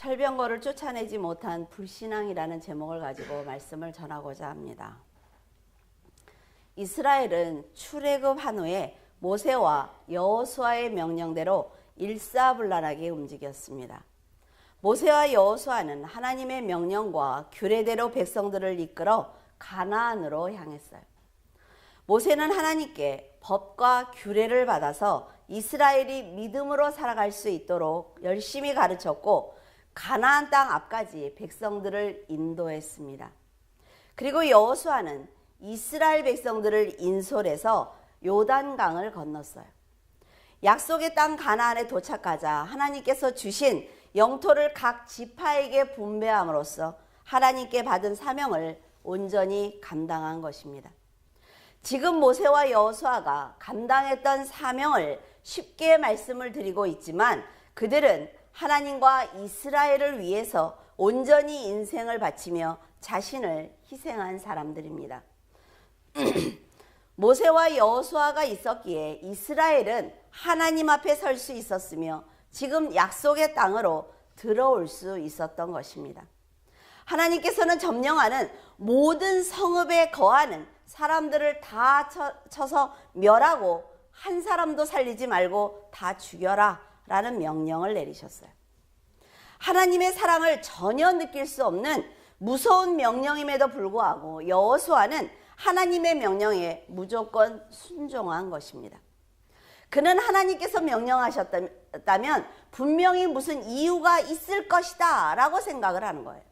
철병거를 쫓아내지 못한 불신앙이라는 제목을 가지고 말씀을 전하고자 합니다. 이스라엘은 출애굽한 후에 모세와 여호수아의 명령대로 일사불란하게 움직였습니다. 모세와 여호수아는 하나님의 명령과 규례대로 백성들을 이끌어 가나안으로 향했어요. 모세는 하나님께 법과 규례를 받아서 이스라엘이 믿음으로 살아갈 수 있도록 열심히 가르쳤고 가나안 땅 앞까지 백성들을 인도했습니다. 그리고 여호수아는 이스라엘 백성들을 인솔해서 요단강을 건넜어요. 약속의 땅 가나안에 도착하자 하나님께서 주신 영토를 각 지파에게 분배함으로써 하나님께 받은 사명을 온전히 감당한 것입니다. 지금 모세와 여호수아가 감당했던 사명을 쉽게 말씀을 드리고 있지만 그들은 하나님과 이스라엘을 위해서 온전히 인생을 바치며 자신을 희생한 사람들입니다. 모세와 여호수아가 있었기에 이스라엘은 하나님 앞에 설 수 있었으며 지금 약속의 땅으로 들어올 수 있었던 것입니다. 하나님께서는 점령하는 모든 성읍에 거하는 사람들을 다 쳐서 멸하고 한 사람도 살리지 말고 다 죽여라 라는 명령을 내리셨어요. 하나님의 사랑을 전혀 느낄 수 없는 무서운 명령임에도 불구하고 여호수아는 하나님의 명령에 무조건 순종한 것입니다. 그는 하나님께서 명령하셨다면 분명히 무슨 이유가 있을 것이다 라고 생각을 하는 거예요.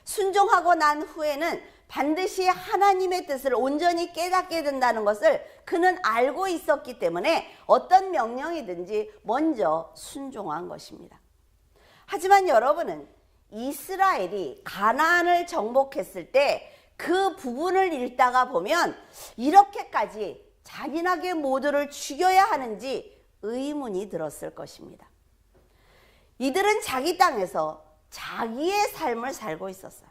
순종하고 난 후에는 반드시 하나님의 뜻을 온전히 깨닫게 된다는 것을 그는 알고 있었기 때문에 어떤 명령이든지 먼저 순종한 것입니다. 하지만 여러분은 이스라엘이 가나안을 정복했을 때 그 부분을 읽다가 보면 이렇게까지 잔인하게 모두를 죽여야 하는지 의문이 들었을 것입니다. 이들은 자기 땅에서 자기의 삶을 살고 있었어요.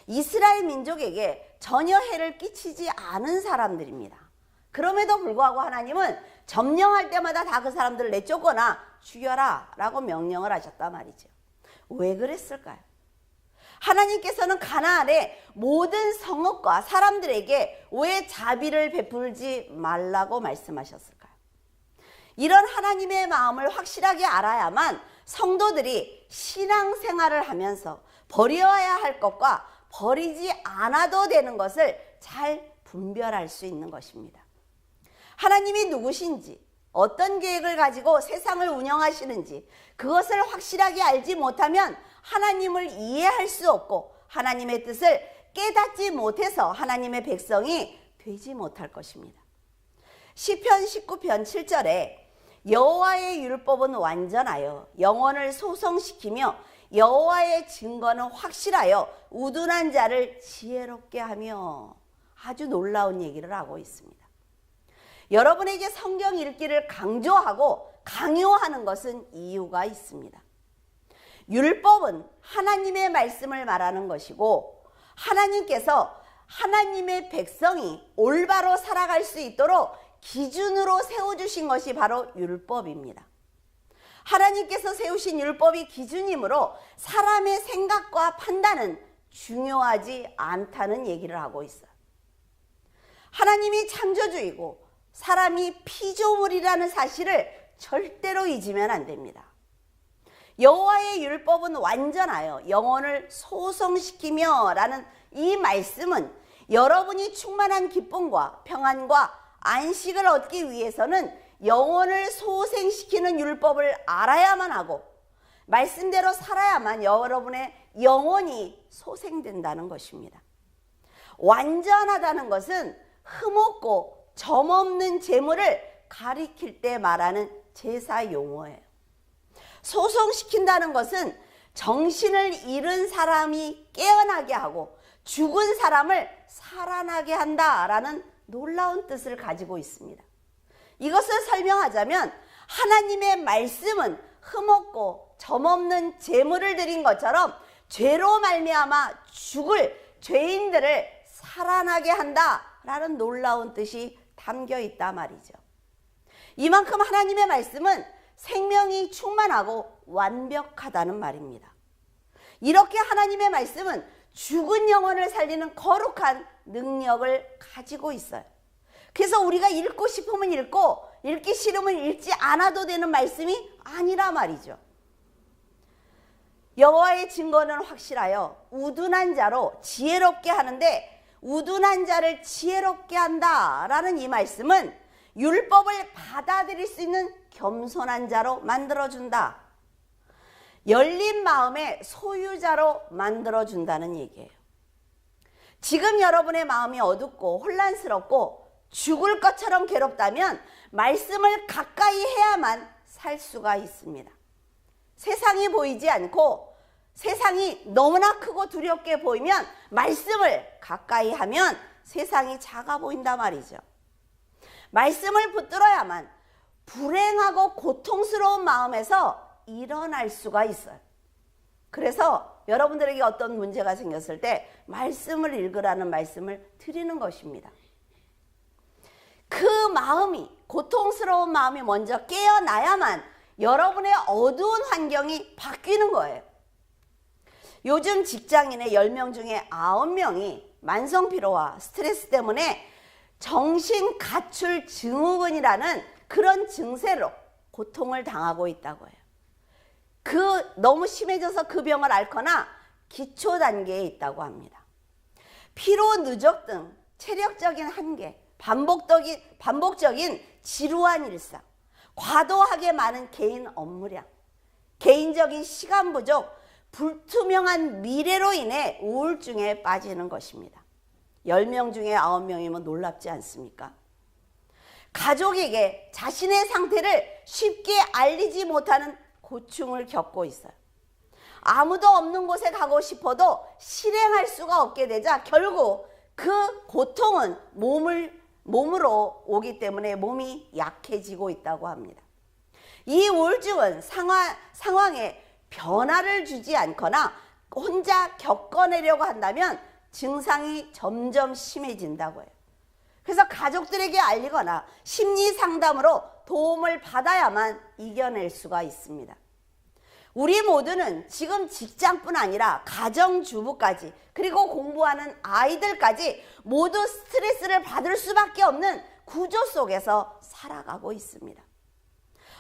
이스라엘 민족에게 전혀 해를 끼치지 않은 사람들입니다. 그럼에도 불구하고 하나님은 점령할 때마다 다 그 사람들을 내쫓거나 죽여라 라고 명령을 하셨단 말이죠. 왜 그랬을까요? 하나님께서는 가나안의 모든 성읍과 사람들에게 왜 자비를 베풀지 말라고 말씀하셨을까요? 이런 하나님의 마음을 확실하게 알아야만 성도들이 신앙생활을 하면서 버려야 할 것과 버리지 않아도 되는 것을 잘 분별할 수 있는 것입니다. 하나님이 누구신지, 어떤 계획을 가지고 세상을 운영하시는지 그것을 확실하게 알지 못하면 하나님을 이해할 수 없고 하나님의 뜻을 깨닫지 못해서 하나님의 백성이 되지 못할 것입니다. 시편 19편 7절에 여호와의 율법은 완전하여 영혼을 소성시키며 여호와의 증거는 확실하여 우둔한 자를 지혜롭게 하며 아주 놀라운 얘기를 하고 있습니다. 여러분에게 성경 읽기를 강조하고 강요하는 것은 이유가 있습니다. 율법은 하나님의 말씀을 말하는 것이고 하나님께서 하나님의 백성이 올바로 살아갈 수 있도록 기준으로 세워주신 것이 바로 율법입니다. 하나님께서 세우신 율법이 기준이므로 사람의 생각과 판단은 중요하지 않다는 얘기를 하고 있어요. 하나님이 창조주이고 사람이 피조물이라는 사실을 절대로 잊으면 안 됩니다. 여호와의 율법은 완전하여 영혼을 소성시키며 라는 이 말씀은 여러분이 충만한 기쁨과 평안과 안식을 얻기 위해서는 영혼을 소생시키는 율법을 알아야만 하고 말씀대로 살아야만 여러분의 영혼이 소생된다는 것입니다. 완전하다는 것은 흠없고 점없는 재물을 가리킬 때 말하는 제사 용어예요. 소성시킨다는 것은 정신을 잃은 사람이 깨어나게 하고 죽은 사람을 살아나게 한다라는 놀라운 뜻을 가지고 있습니다. 이것을 설명하자면 하나님의 말씀은 흠없고 점없는 제물을 드린 것처럼 죄로 말미암아 죽을 죄인들을 살아나게 한다라는 놀라운 뜻이 담겨 있단 말이죠. 이만큼 하나님의 말씀은 생명이 충만하고 완벽하다는 말입니다. 이렇게 하나님의 말씀은 죽은 영혼을 살리는 거룩한 능력을 가지고 있어요. 그래서 우리가 읽고 싶으면 읽고 읽기 싫으면 읽지 않아도 되는 말씀이 아니라 말이죠. 여호와의 증거는 확실하여 우둔한 자로 지혜롭게 하는데 우둔한 자를 지혜롭게 한다라는 이 말씀은 율법을 받아들일 수 있는 겸손한 자로 만들어준다. 열린 마음의 소유자로 만들어준다는 얘기예요. 지금 여러분의 마음이 어둡고 혼란스럽고 죽을 것처럼 괴롭다면 말씀을 가까이 해야만 살 수가 있습니다. 세상이 보이지 않고 세상이 너무나 크고 두렵게 보이면 말씀을 가까이 하면 세상이 작아 보인단 말이죠. 말씀을 붙들어야만 불행하고 고통스러운 마음에서 일어날 수가 있어요. 그래서 여러분들에게 어떤 문제가 생겼을 때 말씀을 읽으라는 말씀을 드리는 것입니다. 그 마음이, 고통스러운 마음이 먼저 깨어나야만 여러분의 어두운 환경이 바뀌는 거예요. 요즘 직장인의 10명 중에 9명이 만성피로와 스트레스 때문에 정신가출 증후군이라는 그런 증세로 고통을 당하고 있다고 해요. 너무 심해져서 그 병을 앓거나 기초 단계에 있다고 합니다. 피로 누적 등 체력적인 한계, 반복적인 지루한 일상, 과도하게 많은 개인 업무량, 개인적인 시간 부족, 불투명한 미래로 인해 우울증에 빠지는 것입니다. 10명 중에 9명이면 놀랍지 않습니까? 가족에게 자신의 상태를 쉽게 알리지 못하는 고충을 겪고 있어요. 아무도 없는 곳에 가고 싶어도 실행할 수가 없게 되자 결국 그 고통은 몸으로 오기 때문에 몸이 약해지고 있다고 합니다. 이 우울증은 상황에 변화를 주지 않거나 혼자 겪어내려고 한다면 증상이 점점 심해진다고 해요. 그래서 가족들에게 알리거나 심리 상담으로 도움을 받아야만 이겨낼 수가 있습니다. 우리 모두는 지금 직장뿐 아니라 가정주부까지 그리고 공부하는 아이들까지 모두 스트레스를 받을 수밖에 없는 구조 속에서 살아가고 있습니다.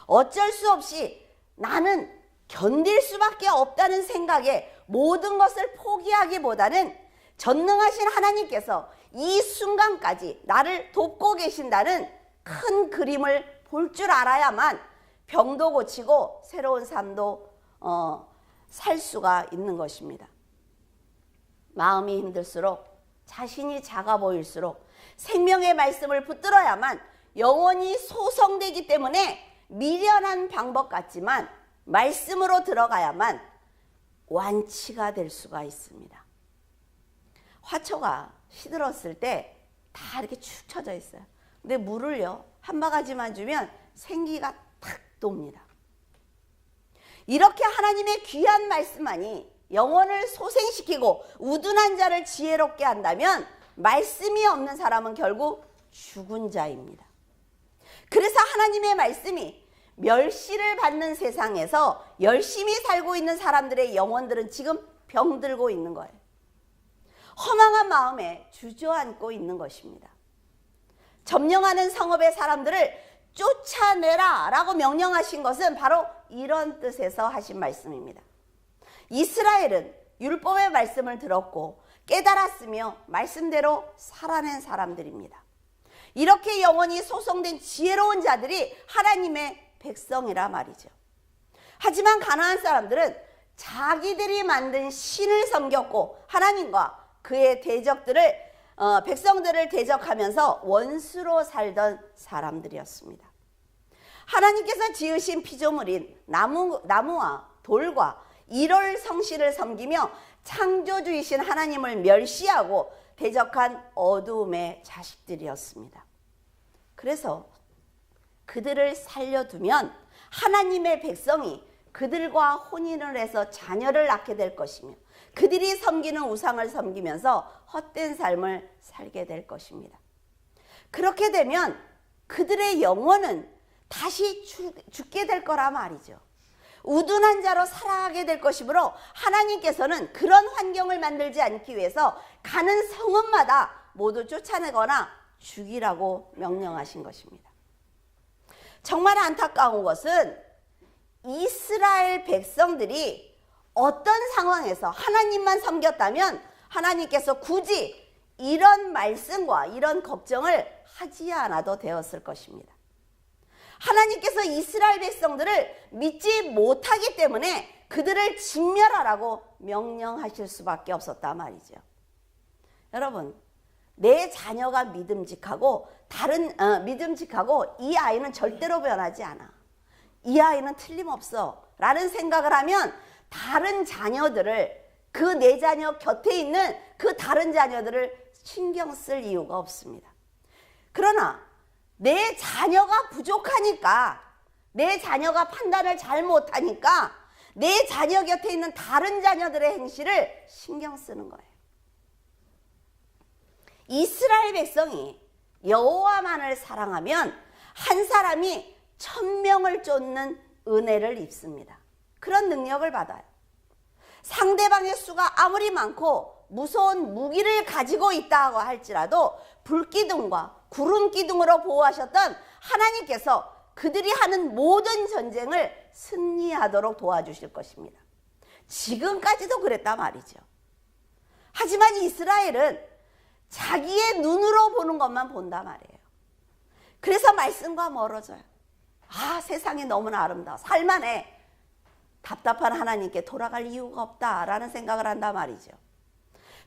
어쩔 수 없이 나는 견딜 수밖에 없다는 생각에 모든 것을 포기하기보다는 전능하신 하나님께서 이 순간까지 나를 돕고 계신다는 큰 그림을 볼 줄 알아야만 병도 고치고 새로운 삶도 살 수가 있는 것입니다. 마음이 힘들수록 자신이 작아 보일수록 생명의 말씀을 붙들어야만 영혼이 소성되기 때문에 미련한 방법 같지만 말씀으로 들어가야만 완치가 될 수가 있습니다. 화초가 시들었을 때 다 이렇게 축 처져 있어요. 근데 물을요 한 바가지만 주면 생기가 탁 돕니다. 이렇게 하나님의 귀한 말씀만이 영혼을 소생시키고 우둔한 자를 지혜롭게 한다면 말씀이 없는 사람은 결국 죽은 자입니다. 그래서 하나님의 말씀이 멸시를 받는 세상에서 열심히 살고 있는 사람들의 영혼들은 지금 병들고 있는 거예요. 허망한 마음에 주저앉고 있는 것입니다. 점령하는 성읍의 사람들을 쫓아내라 라고 명령하신 것은 바로 이런 뜻에서 하신 말씀입니다. 이스라엘은 율법의 말씀을 들었고 깨달았으며 말씀대로 살아낸 사람들입니다. 이렇게 영혼이 소성된 지혜로운 자들이 하나님의 백성이라 말이죠. 하지만 가나안 사람들은 자기들이 만든 신을 섬겼고 하나님과 그의 백성들을 대적하면서 원수로 살던 사람들이었습니다. 하나님께서 지으신 피조물인 나무와 돌과 일월 성신을 섬기며 창조주이신 하나님을 멸시하고 대적한 어두움의 자식들이었습니다. 그래서 그들을 살려두면 하나님의 백성이 그들과 혼인을 해서 자녀를 낳게 될 것이며 그들이 섬기는 우상을 섬기면서 헛된 삶을 살게 될 것입니다. 그렇게 되면 그들의 영혼은 다시 죽게 될 거라 말이죠. 우둔한 자로 살아가게 될 것이므로 하나님께서는 그런 환경을 만들지 않기 위해서 가는 성읍마다 모두 쫓아내거나 죽이라고 명령하신 것입니다. 정말 안타까운 것은 이스라엘 백성들이 어떤 상황에서 하나님만 섬겼다면 하나님께서 굳이 이런 말씀과 이런 걱정을 하지 않아도 되었을 것입니다. 하나님께서 이스라엘 백성들을 믿지 못하기 때문에 그들을 진멸하라고 명령하실 수밖에 없었단 말이죠. 여러분, 내 자녀가 믿음직하고 믿음직하고 이 아이는 절대로 변하지 않아, 이 아이는 틀림없어 라는 생각을 하면 다른 자녀들을, 그 내 자녀 곁에 있는 그 다른 자녀들을 신경 쓸 이유가 없습니다. 그러나 내 자녀가 부족하니까, 내 자녀가 판단을 잘 못하니까 내 자녀 곁에 있는 다른 자녀들의 행실을 신경 쓰는 거예요. 이스라엘 백성이 여호와만을 사랑하면 한 사람이 1000명을 쫓는 은혜를 입습니다. 그런 능력을 받아요. 상대방의 수가 아무리 많고 무서운 무기를 가지고 있다고 할지라도 불기둥과 구름기둥으로 보호하셨던 하나님께서 그들이 하는 모든 전쟁을 승리하도록 도와주실 것입니다. 지금까지도 그랬단 말이죠. 하지만 이스라엘은 자기의 눈으로 보는 것만 본단 말이에요. 그래서 말씀과 멀어져요. 아, 세상이 너무나 아름다워, 살만해, 답답한 하나님께 돌아갈 이유가 없다라는 생각을 한단 말이죠.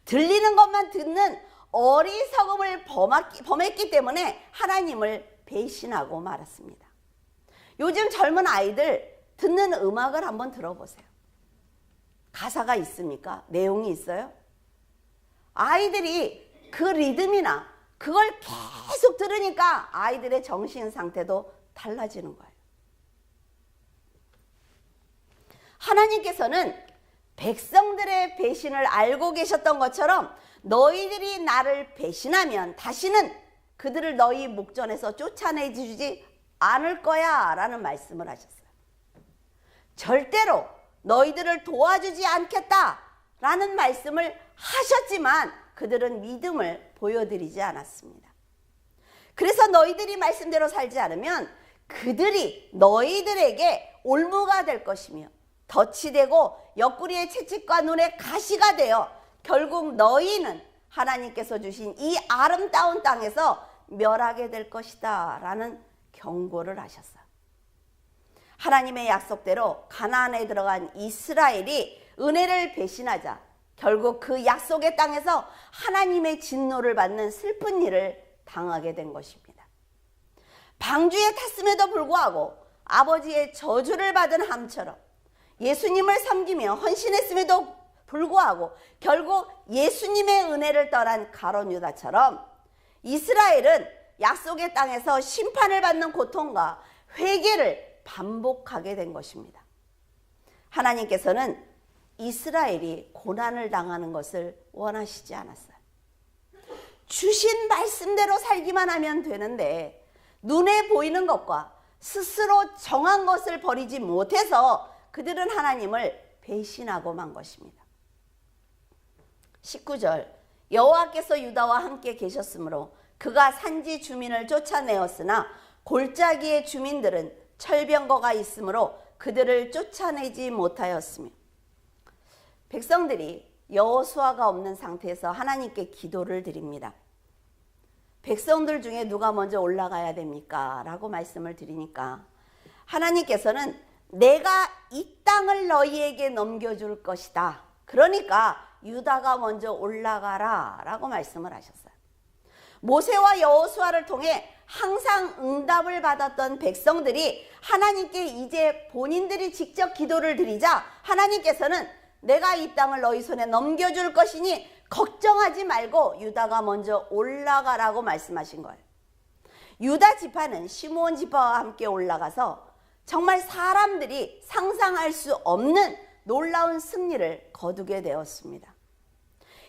들리는 것만 듣는 어리석음을 범했기 때문에 하나님을 배신하고 말았습니다. 요즘 젊은 아이들 듣는 음악을 한번 들어보세요. 가사가 있습니까? 내용이 있어요? 아이들이 그 리듬이나 그걸 계속 들으니까 아이들의 정신 상태도 달라지는 거예요. 하나님께서는 백성들의 배신을 알고 계셨던 것처럼 너희들이 나를 배신하면 다시는 그들을 너희 목전에서 쫓아내주지 않을 거야 라는 말씀을 하셨어요. 절대로 너희들을 도와주지 않겠다 라는 말씀을 하셨지만 그들은 믿음을 보여드리지 않았습니다. 그래서 너희들이 말씀대로 살지 않으면 그들이 너희들에게 올무가 될 것이며 덫이 되고 옆구리의 채찍과 눈에 가시가 되어 결국 너희는 하나님께서 주신 이 아름다운 땅에서 멸하게 될 것이다 라는 경고를 하셨어요. 하나님의 약속대로 가나안에 들어간 이스라엘이 은혜를 배신하자 결국 그 약속의 땅에서 하나님의 진노를 받는 슬픈 일을 당하게 된 것입니다. 방주에 탔음에도 불구하고 아버지의 저주를 받은 함처럼 예수님을 섬기며 헌신했음에도 불구하고 결국 예수님의 은혜를 떠난 가룟 유다처럼 이스라엘은 약속의 땅에서 심판을 받는 고통과 회개를 반복하게 된 것입니다. 하나님께서는 이스라엘이 고난을 당하는 것을 원하시지 않았어요. 주신 말씀대로 살기만 하면 되는데 눈에 보이는 것과 스스로 정한 것을 버리지 못해서 그들은 하나님을 배신하고 만 것입니다. 19절, 여호와께서 유다와 함께 계셨으므로 그가 산지 주민을 쫓아내었으나 골짜기의 주민들은 철병거가 있으므로 그들을 쫓아내지 못하였으며, 백성들이 여호수아가 없는 상태에서 하나님께 기도를 드립니다. 백성들 중에 누가 먼저 올라가야 됩니까? 라고 말씀을 드리니까 하나님께서는 내가 이 땅을 너희에게 넘겨줄 것이다. 그러니까 유다가 먼저 올라가라 라고 말씀을 하셨어요. 모세와 여호수아를 통해 항상 응답을 받았던 백성들이 하나님께 이제 본인들이 직접 기도를 드리자 하나님께서는 내가 이 땅을 너희 손에 넘겨줄 것이니 걱정하지 말고 유다가 먼저 올라가라고 말씀하신 거예요. 유다 지파는 시므온 지파와 함께 올라가서 정말 사람들이 상상할 수 없는 놀라운 승리를 거두게 되었습니다.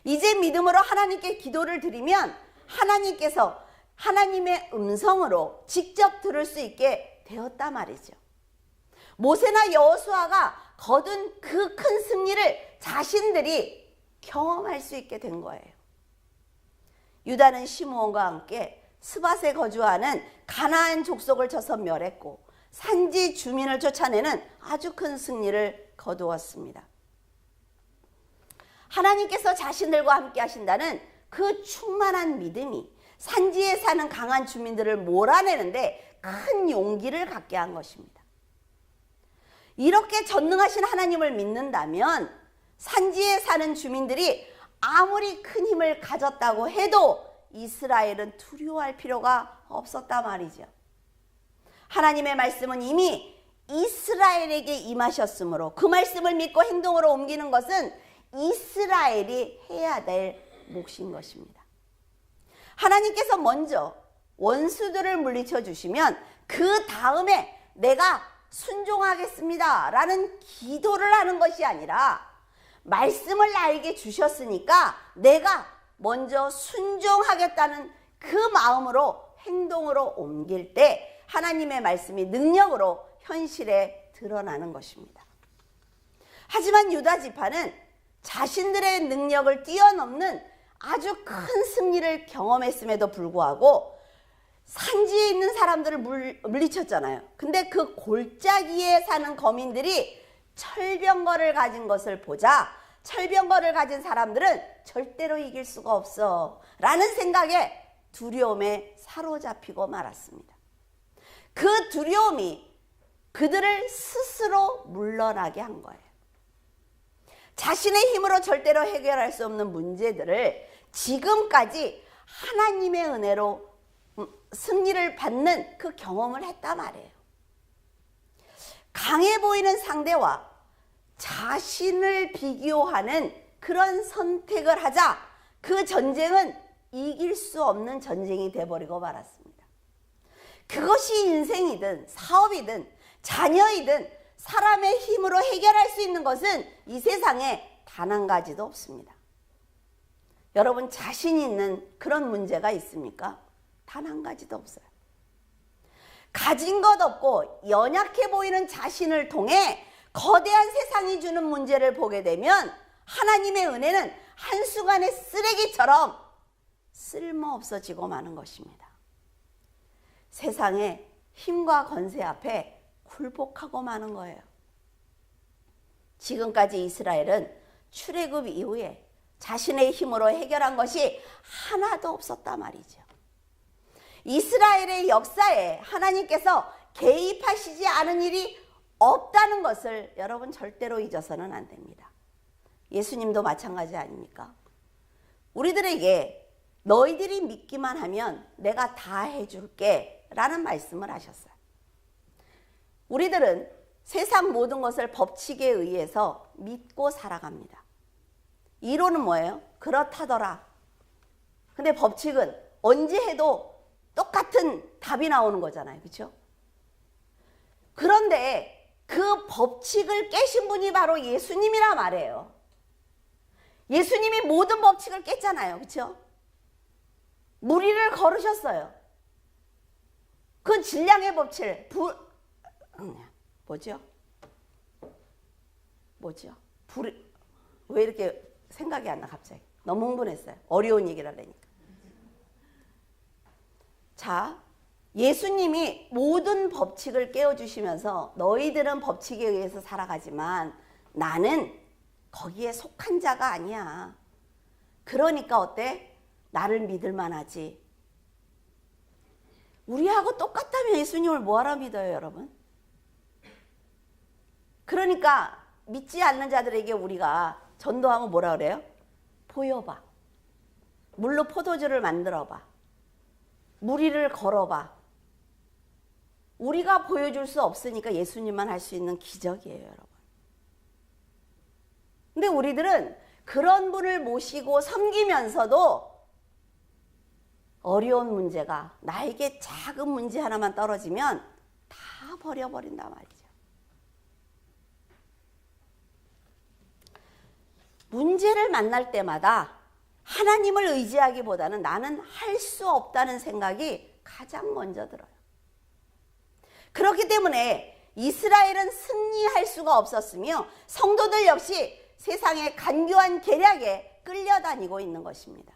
이제 믿음으로 하나님께 기도를 드리면 하나님께서 하나님의 음성으로 직접 들을 수 있게 되었단 말이죠. 모세나 여호수아가 거둔 그 큰 승리를 자신들이 경험할 수 있게 된 거예요. 유다는 시므온과 함께 스밧에 거주하는 가나안 족속을 쳐서 멸했고 산지 주민을 쫓아내는 아주 큰 승리를 거두었습니다. 하나님께서 자신들과 함께 하신다는 그 충만한 믿음이 산지에 사는 강한 주민들을 몰아내는데 큰 용기를 갖게 한 것입니다. 이렇게 전능하신 하나님을 믿는다면 산지에 사는 주민들이 아무리 큰 힘을 가졌다고 해도 이스라엘은 두려워할 필요가 없었단 말이죠. 하나님의 말씀은 이미 이스라엘에게 임하셨으므로 그 말씀을 믿고 행동으로 옮기는 것은 이스라엘이 해야 될 몫인 것입니다. 하나님께서 먼저 원수들을 물리쳐 주시면 그 다음에 내가 순종하겠습니다 라는 기도를 하는 것이 아니라 말씀을 나에게 주셨으니까 내가 먼저 순종하겠다는 그 마음으로 행동으로 옮길 때 하나님의 말씀이 능력으로 현실에 드러나는 것입니다. 하지만 유다 지파는 자신들의 능력을 뛰어넘는 아주 큰 승리를 경험했음에도 불구하고 산지에 있는 사람들을 물리쳤잖아요. 근데 그 골짜기에 사는 거민들이 철병거를 가진 것을 보자 철병거를 가진 사람들은 절대로 이길 수가 없어 라는 생각에 두려움에 사로잡히고 말았습니다. 그 두려움이 그들을 스스로 물러나게 한 거예요. 자신의 힘으로 절대로 해결할 수 없는 문제들을 지금까지 하나님의 은혜로 승리를 받는 그 경험을 했단 말이에요. 강해 보이는 상대와 자신을 비교하는 그런 선택을 하자 그 전쟁은 이길 수 없는 전쟁이 돼버리고 말았습니다. 그것이 인생이든 사업이든 자녀이든 사람의 힘으로 해결할 수 있는 것은 이 세상에 단 한 가지도 없습니다. 여러분 자신 있는 그런 문제가 있습니까? 단 한 가지도 없어요. 가진 것 없고 연약해 보이는 자신을 통해 거대한 세상이 주는 문제를 보게 되면 하나님의 은혜는 한순간에 쓰레기처럼 쓸모없어지고 마는 것입니다. 세상의 힘과 권세 앞에 굴복하고 마는 거예요. 지금까지 이스라엘은 출애굽 이후에 자신의 힘으로 해결한 것이 하나도 없었단 말이죠. 이스라엘의 역사에 하나님께서 개입하시지 않은 일이 없다는 것을 여러분 절대로 잊어서는 안 됩니다. 예수님도 마찬가지 아닙니까? 우리들에게 너희들이 믿기만 하면 내가 다 해줄게 라는 말씀을 하셨어요. 우리들은 세상 모든 것을 법칙에 의해서 믿고 살아갑니다. 이론은 뭐예요? 그렇다더라. 근데 법칙은 언제 해도 똑같은 답이 나오는 거잖아요. 그렇죠? 그런데 그 법칙을 깨신 분이 바로 예수님이라 말해요. 예수님이 모든 법칙을 깼잖아요. 그렇죠? 무리를 걸으셨어요. 그 질량의 법칙, 왜 이렇게 생각이 안 나 갑자기. 너무 흥분했어요. 어려운 얘기를 하려니까. 자, 예수님이 모든 법칙을 깨워주시면서 너희들은 법칙에 의해서 살아가지만 나는 거기에 속한 자가 아니야. 그러니까 어때? 나를 믿을 만하지. 우리하고 똑같다면 예수님을 뭐하러 믿어요, 여러분? 그러니까 믿지 않는 자들에게 우리가 전도하면 뭐라 그래요? 보여봐. 물로 포도주를 만들어봐. 무리를 걸어봐. 우리가 보여줄 수 없으니까 예수님만 할 수 있는 기적이에요, 여러분. 근데 우리들은 그런 분을 모시고 섬기면서도 어려운 문제가 나에게 작은 문제 하나만 떨어지면 다 버려버린단 말이죠. 문제를 만날 때마다 하나님을 의지하기보다는 나는 할 수 없다는 생각이 가장 먼저 들어요. 그렇기 때문에 이스라엘은 승리할 수가 없었으며 성도들 역시 세상의 간교한 계략에 끌려다니고 있는 것입니다.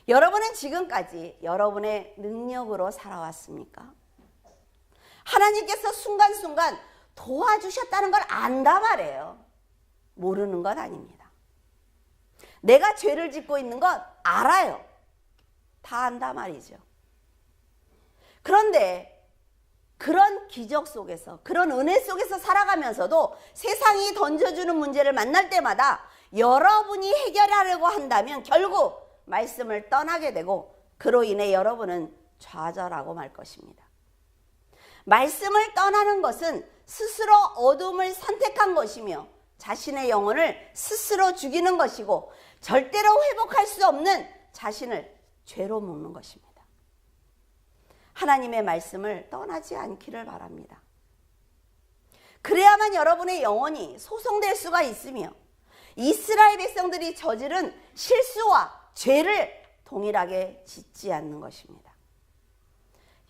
여러분은 지금까지 여러분의 능력으로 살아왔습니까? 하나님께서 순간순간 도와주셨다는 걸 안다 말이에요. 모르는 것 아닙니다. 내가 죄를 짓고 있는 것 알아요. 다 안다 말이죠. 그런데 그런 기적 속에서, 그런 은혜 속에서 살아가면서도 세상이 던져주는 문제를 만날 때마다 여러분이 해결하려고 한다면 결국 말씀을 떠나게 되고 그로 인해 여러분은 좌절하고 말 것입니다. 말씀을 떠나는 것은 스스로 어둠을 선택한 것이며 자신의 영혼을 스스로 죽이는 것이고 절대로 회복할 수 없는 자신을 죄로 묶는 것입니다. 하나님의 말씀을 떠나지 않기를 바랍니다. 그래야만 여러분의 영혼이 소송될 수가 있으며 이스라엘 백성들이 저지른 실수와 죄를 동일하게 짓지 않는 것입니다.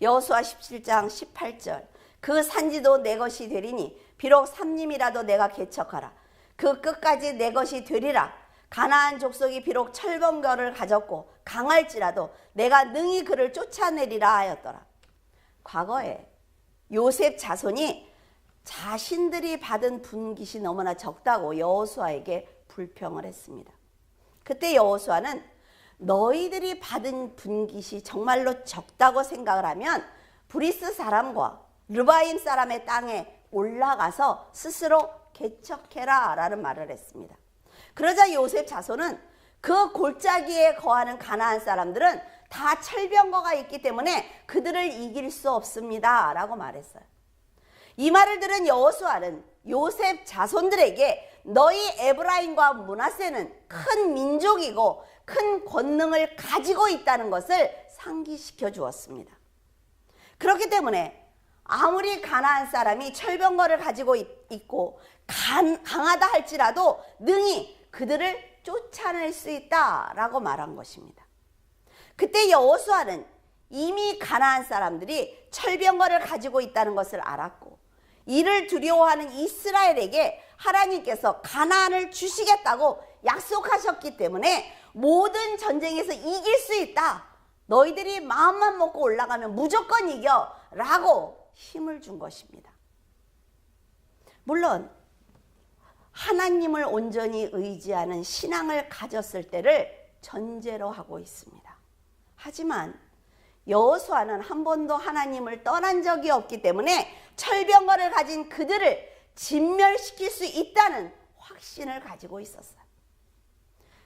여호수아 17장 18절 그 산지도 내 것이 되리니 비록 삼림이라도 내가 개척하라. 그 끝까지 내 것이 되리라. 가나안 족속이 비록 철번거를 가졌고 강할지라도 내가 능히 그를 쫓아내리라 하였더라. 과거에 요셉 자손이 자신들이 받은 분깃이 너무나 적다고 여호수아에게 불평을 했습니다. 그때 여호수아는 너희들이 받은 분깃이 정말로 적다고 생각을 하면 브리스 사람과 르바임 사람의 땅에 올라가서 스스로 개척해라 라는 말을 했습니다. 그러자 요셉 자손은 그 골짜기에 거하는 가나안 사람들은 다 철병거가 있기 때문에 그들을 이길 수 없습니다 라고 말했어요. 이 말을 들은 여호수아는 요셉 자손들에게 너희 에브라임과 므낫세는 큰 민족이고 큰 권능을 가지고 있다는 것을 상기시켜 주었습니다. 그렇기 때문에 아무리 가나안 사람이 철병거를 가지고 있고 강하다 할지라도 능히 그들을 쫓아낼 수 있다라고 말한 것입니다. 그때 여호수아는 이미 가나안 사람들이 철병거를 가지고 있다는 것을 알았고 이를 두려워하는 이스라엘에게 하나님께서 가나안을 주시겠다고 약속하셨기 때문에 모든 전쟁에서 이길 수 있다. 너희들이 마음만 먹고 올라가면 무조건 이겨 라고 힘을 준 것입니다. 물론 하나님을 온전히 의지하는 신앙을 가졌을 때를 전제로 하고 있습니다. 하지만 여호수아는 한 번도 하나님을 떠난 적이 없기 때문에 철병거를 가진 그들을 진멸시킬 수 있다는 확신을 가지고 있었어요.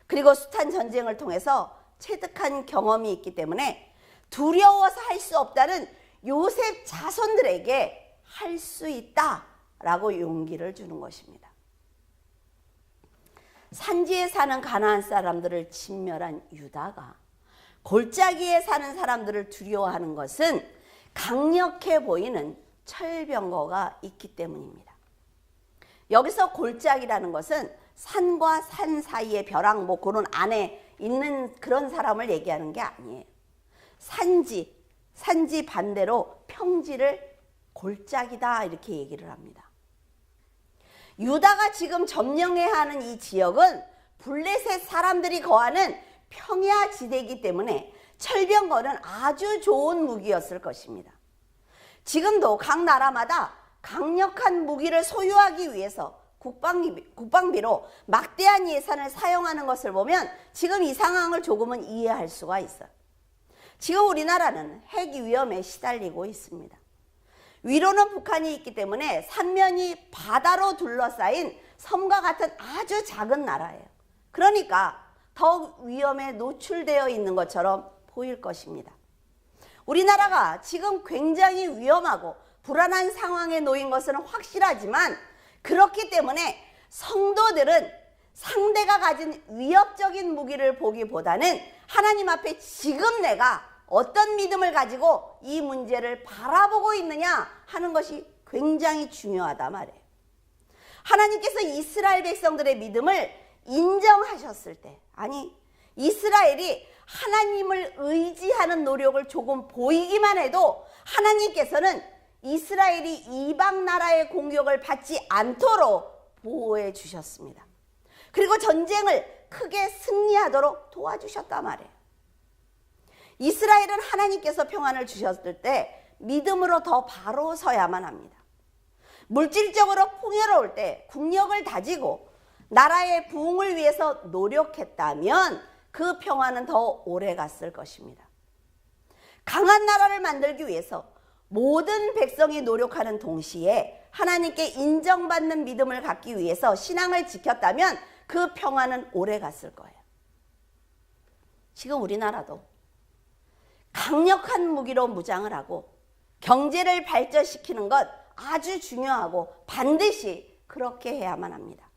그리고 숱한 전쟁을 통해서 체득한 경험이 있기 때문에 두려워서 할 수 없다는 요셉 자손들에게 할 수 있다라고 용기를 주는 것입니다. 산지에 사는 가나안 사람들을 진멸한 유다가 골짜기에 사는 사람들을 두려워하는 것은 강력해 보이는 철병거가 있기 때문입니다. 여기서 골짜기라는 것은 산과 산 사이의 벼랑 그런 안에 있는 그런 사람을 얘기하는 게 아니에요. 산지 반대로 평지를 골짜기다 이렇게 얘기를 합니다. 유다가 지금 점령해야 하는 이 지역은 블레셋 사람들이 거하는 평야 지대이기 때문에 철병거는 아주 좋은 무기였을 것입니다. 지금도 각 나라마다 강력한 무기를 소유하기 위해서 국방비로 막대한 예산을 사용하는 것을 보면 지금 이 상황을 조금은 이해할 수가 있어요. 지금 우리나라는 핵 위험에 시달리고 있습니다. 위로는 북한이 있기 때문에 삼면이 바다로 둘러싸인 섬과 같은 아주 작은 나라예요. 그러니까 더욱 위험에 노출되어 있는 것처럼 보일 것입니다. 우리나라가 지금 굉장히 위험하고 불안한 상황에 놓인 것은 확실하지만 그렇기 때문에 성도들은 상대가 가진 위협적인 무기를 보기보다는 하나님 앞에 지금 내가 어떤 믿음을 가지고 이 문제를 바라보고 있느냐 하는 것이 굉장히 중요하다 말이에요. 하나님께서 이스라엘 백성들의 믿음을 인정하셨을 때, 아니 이스라엘이 하나님을 의지하는 노력을 조금 보이기만 해도 하나님께서는 이스라엘이 이방 나라의 공격을 받지 않도록 보호해 주셨습니다. 그리고 전쟁을 크게 승리하도록 도와주셨단 말이에요. 이스라엘은 하나님께서 평안을 주셨을 때 믿음으로 더 바로 서야만 합니다. 물질적으로 풍요로울 때 국력을 다지고 나라의 부흥을 위해서 노력했다면 그 평안은 더 오래 갔을 것입니다. 강한 나라를 만들기 위해서 모든 백성이 노력하는 동시에 하나님께 인정받는 믿음을 갖기 위해서 신앙을 지켰다면 그 평안은 오래 갔을 거예요. 지금 우리나라도 강력한 무기로 무장을 하고 경제를 발전시키는 것 아주 중요하고 반드시 그렇게 해야만 합니다.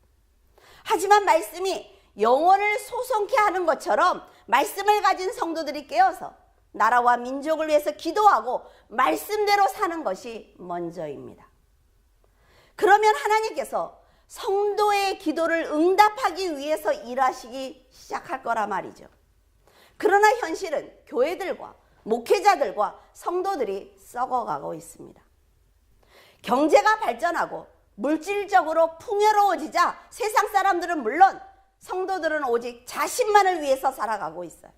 하지만 말씀이 영혼을 소송케 하는 것처럼 말씀을 가진 성도들이 깨어서 나라와 민족을 위해서 기도하고 말씀대로 사는 것이 먼저입니다. 그러면 하나님께서 성도의 기도를 응답하기 위해서 일하시기 시작할 거라 말이죠. 그러나 현실은 교회들과 목회자들과 성도들이 썩어가고 있습니다. 경제가 발전하고 물질적으로 풍요로워지자 세상 사람들은 물론 성도들은 오직 자신만을 위해서 살아가고 있어요.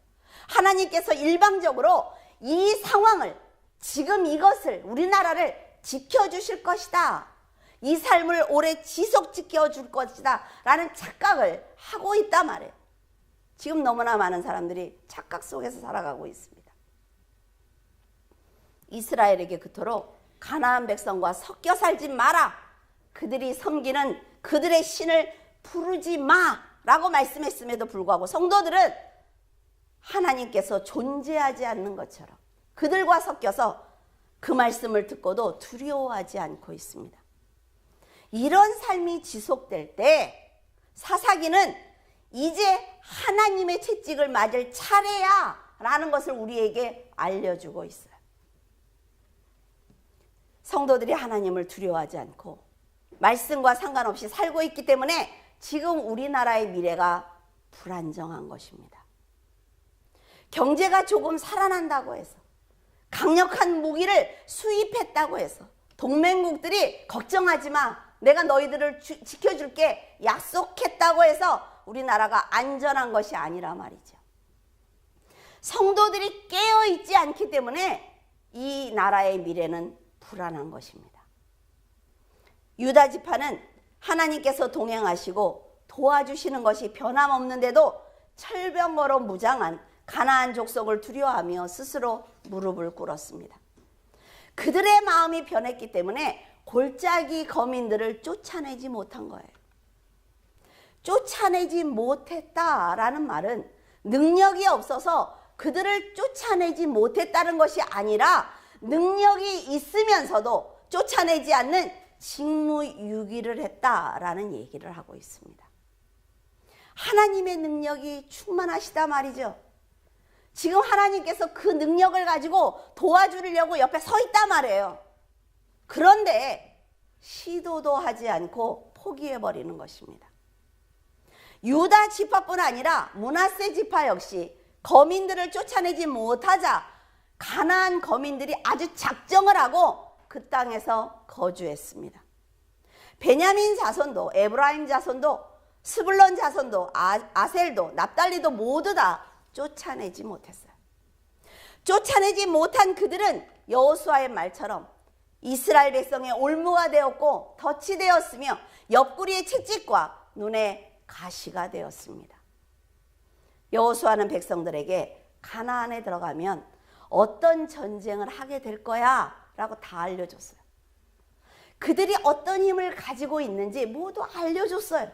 하나님께서 일방적으로 이 상황을, 지금 이것을, 우리나라를 지켜주실 것이다, 이 삶을 오래 지속 지켜줄 것이다 라는 착각을 하고 있단 말이에요. 지금 너무나 많은 사람들이 착각 속에서 살아가고 있습니다. 이스라엘에게 그토록 가나안 백성과 섞여 살지 마라, 그들이 섬기는 그들의 신을 부르지 마 라고 말씀했음에도 불구하고 성도들은 하나님께서 존재하지 않는 것처럼 그들과 섞여서 그 말씀을 듣고도 두려워하지 않고 있습니다. 이런 삶이 지속될 때 사사기는 이제 하나님의 채찍을 맞을 차례야 라는 것을 우리에게 알려주고 있어요. 성도들이 하나님을 두려워하지 않고 말씀과 상관없이 살고 있기 때문에 지금 우리나라의 미래가 불안정한 것입니다. 경제가 조금 살아난다고 해서, 강력한 무기를 수입했다고 해서 동맹국들이 걱정하지 마, 내가 너희들을 지켜줄게 약속했다고 해서 우리나라가 안전한 것이 아니라 말이죠. 성도들이 깨어있지 않기 때문에 이 나라의 미래는 불안한 것입니다. 유다 지파는 하나님께서 동행하시고 도와주시는 것이 변함없는데도 철병거로 무장한 가나안 족속을 두려워하며 스스로 무릎을 꿇었습니다. 그들의 마음이 변했기 때문에 골짜기 거민들을 쫓아내지 못한 거예요. 쫓아내지 못했다라는 말은 능력이 없어서 그들을 쫓아내지 못했다는 것이 아니라 능력이 있으면서도 쫓아내지 않는 직무유기를 했다라는 얘기를 하고 있습니다. 하나님의 능력이 충만하시다 말이죠. 지금 하나님께서 그 능력을 가지고 도와주려고 옆에 서 있단 말이에요. 그런데 시도도 하지 않고 포기해버리는 것입니다. 유다 지파뿐 아니라 므낫세 지파 역시 거민들을 쫓아내지 못하자 가나안 거민들이 아주 작정을 하고 그 땅에서 거주했습니다. 베냐민 자손도, 에브라임 자손도, 스불론 자손도, 아셀도, 납달리도 모두 다 쫓아내지 못했어요. 쫓아내지 못한 그들은 여호수아의 말처럼 이스라엘 백성의 올무가 되었고 덫이 되었으며 옆구리의 채찍과 눈에 가시가 되었습니다. 여호수아는 백성들에게 가나안에 들어가면 어떤 전쟁을 하게 될 거야 라고 다 알려줬어요. 그들이 어떤 힘을 가지고 있는지 모두 알려줬어요.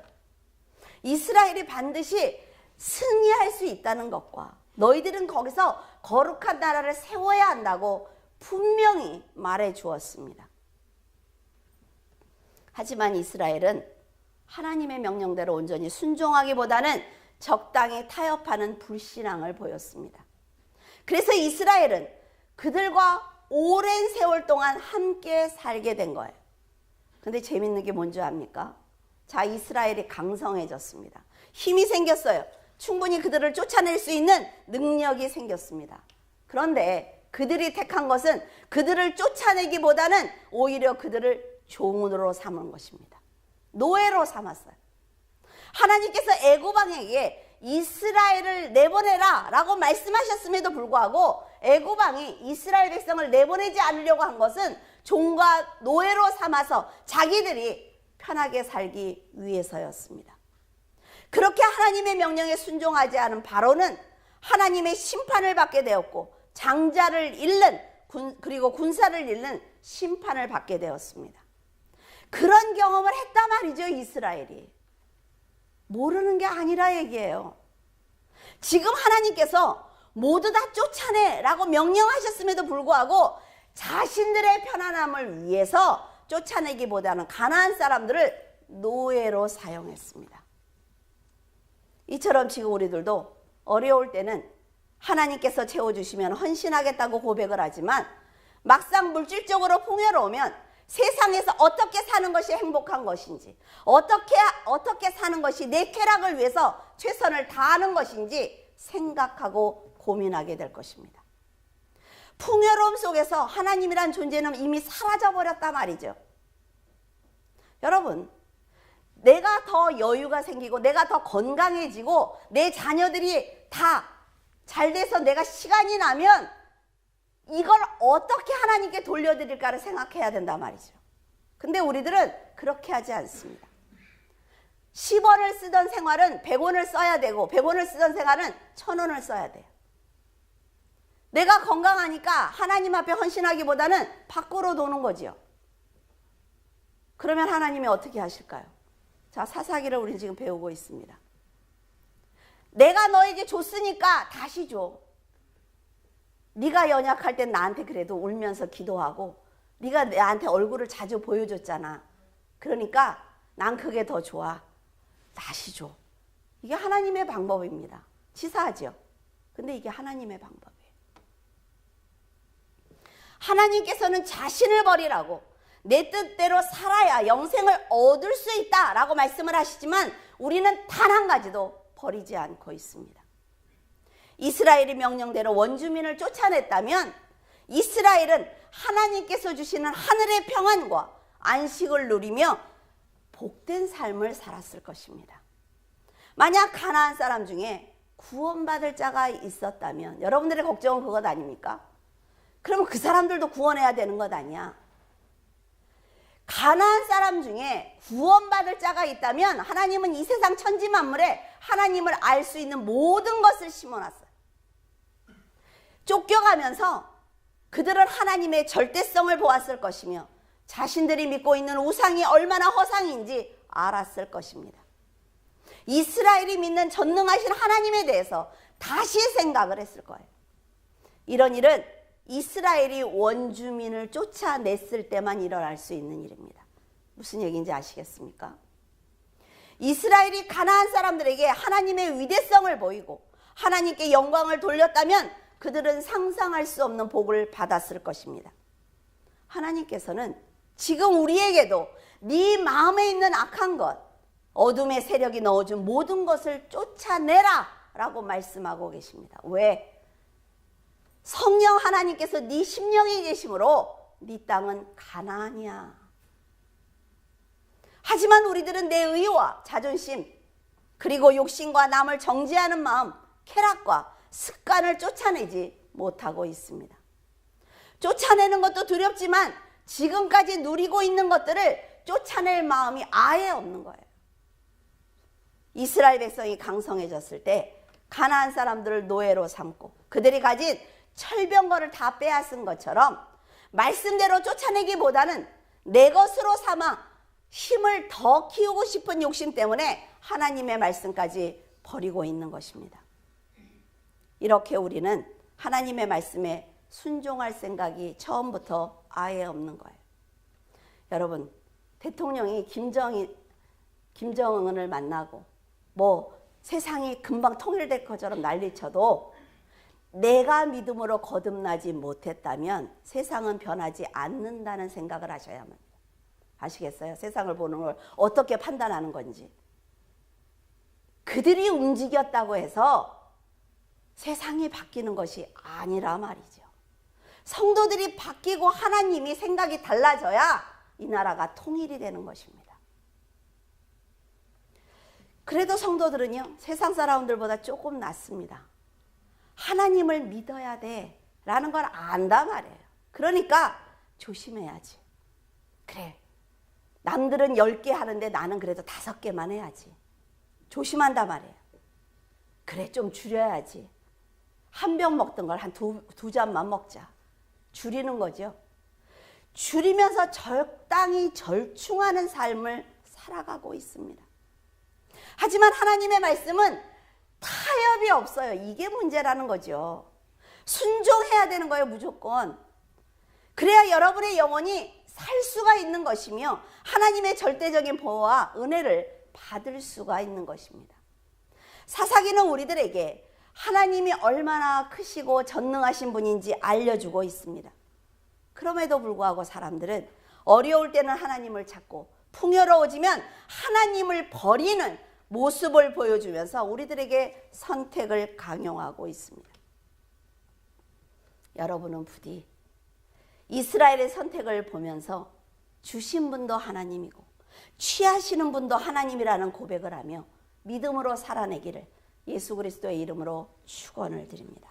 이스라엘이 반드시 승리할 수 있다는 것과 너희들은 거기서 거룩한 나라를 세워야 한다고 분명히 말해 주었습니다. 하지만 이스라엘은 하나님의 명령대로 온전히 순종하기보다는 적당히 타협하는 불신앙을 보였습니다. 그래서 이스라엘은 그들과 오랜 세월 동안 함께 살게 된 거예요. 근데 재밌는 게 뭔지 압니까? 자, 이스라엘이 강성해졌습니다. 힘이 생겼어요. 충분히 그들을 쫓아낼 수 있는 능력이 생겼습니다. 그런데 그들이 택한 것은 그들을 쫓아내기보다는 오히려 그들을 종으로 삼은 것입니다. 노예로 삼았어요. 하나님께서 애굽 왕에게 이스라엘을 내보내라 라고 말씀하셨음에도 불구하고 애굽 왕이 이스라엘 백성을 내보내지 않으려고 한 것은 종과 노예로 삼아서 자기들이 편하게 살기 위해서였습니다. 그렇게 하나님의 명령에 순종하지 않은 바로는 하나님의 심판을 받게 되었고 장자를 잃는 그리고 군사를 잃는 심판을 받게 되었습니다. 그런 경험을 했단 말이죠. 이스라엘이. 모르는 게 아니라 얘기예요. 지금 하나님께서 모두 다 쫓아내라고 명령하셨음에도 불구하고 자신들의 편안함을 위해서 쫓아내기보다는 가나안 사람들을 노예로 사용했습니다. 이처럼 지금 우리들도 어려울 때는 하나님께서 채워주시면 헌신하겠다고 고백을 하지만 막상 물질적으로 풍요로우면 세상에서 어떻게 사는 것이 행복한 것인지, 어떻게 사는 것이 내 쾌락을 위해서 최선을 다하는 것인지 생각하고 고민하게 될 것입니다. 풍요로움 속에서 하나님이란 존재는 이미 사라져버렸단 말이죠. 여러분, 내가 더 여유가 생기고 내가 더 건강해지고 내 자녀들이 다 잘 돼서 내가 시간이 나면 이걸 어떻게 하나님께 돌려드릴까를 생각해야 된단 말이죠. 근데 우리들은 그렇게 하지 않습니다. 10원을 쓰던 생활은 100원을 써야 되고 100원을 쓰던 생활은 1000원을 써야 돼요. 내가 건강하니까 하나님 앞에 헌신하기보다는 밖으로 도는 거지요. 그러면 하나님이 어떻게 하실까요? 자, 사사기를 우리 지금 배우고 있습니다. 내가 너에게 줬으니까 다시 줘. 네가 연약할 땐 나한테 그래도 울면서 기도하고 네가 나한테 얼굴을 자주 보여줬잖아. 그러니까 난 그게 더 좋아. 다시 줘. 이게 하나님의 방법입니다. 치사하죠? 근데 이게 하나님의 방법이에요. 하나님께서는 자신을 버리라고 내 뜻대로 살아야 영생을 얻을 수 있다라고 말씀을 하시지만 우리는 단 한 가지도 버리지 않고 있습니다. 이스라엘이 명령대로 원주민을 쫓아냈다면 이스라엘은 하나님께서 주시는 하늘의 평안과 안식을 누리며 복된 삶을 살았을 것입니다. 만약 가나안 사람 중에 구원받을 자가 있었다면 여러분들의 걱정은 그것 아닙니까? 그러면 그 사람들도 구원해야 되는 것 아니야? 가나안 사람 중에 구원받을 자가 있다면 하나님은 이 세상 천지 만물에 하나님을 알 수 있는 모든 것을 심어놨어요. 쫓겨가면서 그들은 하나님의 절대성을 보았을 것이며 자신들이 믿고 있는 우상이 얼마나 허상인지 알았을 것입니다. 이스라엘이 믿는 전능하신 하나님에 대해서 다시 생각을 했을 거예요. 이런 일은 이스라엘이 원주민을 쫓아냈을 때만 일어날 수 있는 일입니다. 무슨 얘기인지 아시겠습니까? 이스라엘이 가나안 사람들에게 하나님의 위대성을 보이고 하나님께 영광을 돌렸다면 그들은 상상할 수 없는 복을 받았을 것입니다. 하나님께서는 지금 우리에게도 네 마음에 있는 악한 것, 어둠의 세력이 넣어준 모든 것을 쫓아내라 라고 말씀하고 계십니다. 왜? 성령 하나님께서 네 심령에 계심으로 네 땅은 가나안이야. 하지만 우리들은 내 의와 자존심 그리고 욕심과 남을 정죄하는 마음, 쾌락과 습관을 쫓아내지 못하고 있습니다. 쫓아내는 것도 두렵지만 지금까지 누리고 있는 것들을 쫓아낼 마음이 아예 없는 거예요. 이스라엘 백성이 강성해졌을 때 가나안 사람들을 노예로 삼고 그들이 가진 철병거를 다 빼앗은 것처럼 말씀대로 쫓아내기보다는 내 것으로 삼아 힘을 더 키우고 싶은 욕심 때문에 하나님의 말씀까지 버리고 있는 것입니다. 이렇게 우리는 하나님의 말씀에 순종할 생각이 처음부터 아예 없는 거예요. 여러분, 대통령이 김정은을 만나고 세상이 금방 통일될 것처럼 난리쳐도 내가 믿음으로 거듭나지 못했다면 세상은 변하지 않는다는 생각을 하셔야만 해요. 아시겠어요? 세상을 보는 걸 어떻게 판단하는 건지. 그들이 움직였다고 해서 세상이 바뀌는 것이 아니라 말이죠. 성도들이 바뀌고 하나님이 생각이 달라져야 이 나라가 통일이 되는 것입니다. 그래도 성도들은요, 세상 사람들보다 조금 낫습니다. 하나님을 믿어야 돼 라는 걸 안단 말이에요. 그러니까 조심해야지. 그래, 남들은 10개 하는데 나는 그래도 5개만 해야지. 조심한단 말이에요. 그래, 좀 줄여야지. 한 병 먹던 걸 한 두 잔만 먹자. 줄이는 거죠. 줄이면서 적당히 절충하는 삶을 살아가고 있습니다. 하지만 하나님의 말씀은 타협이 없어요. 이게 문제라는 거죠. 순종해야 되는 거예요, 무조건. 그래야 여러분의 영혼이 살 수가 있는 것이며 하나님의 절대적인 보호와 은혜를 받을 수가 있는 것입니다. 사사기는 우리들에게 하나님이 얼마나 크시고 전능하신 분인지 알려주고 있습니다. 그럼에도 불구하고 사람들은 어려울 때는 하나님을 찾고 풍요로워지면 하나님을 버리는 모습을 보여주면서 우리들에게 선택을 강요하고 있습니다. 여러분은 부디 이스라엘의 선택을 보면서 주신 분도 하나님이고 취하시는 분도 하나님이라는 고백을 하며 믿음으로 살아내기를 예수 그리스도의 이름으로 축원을 드립니다.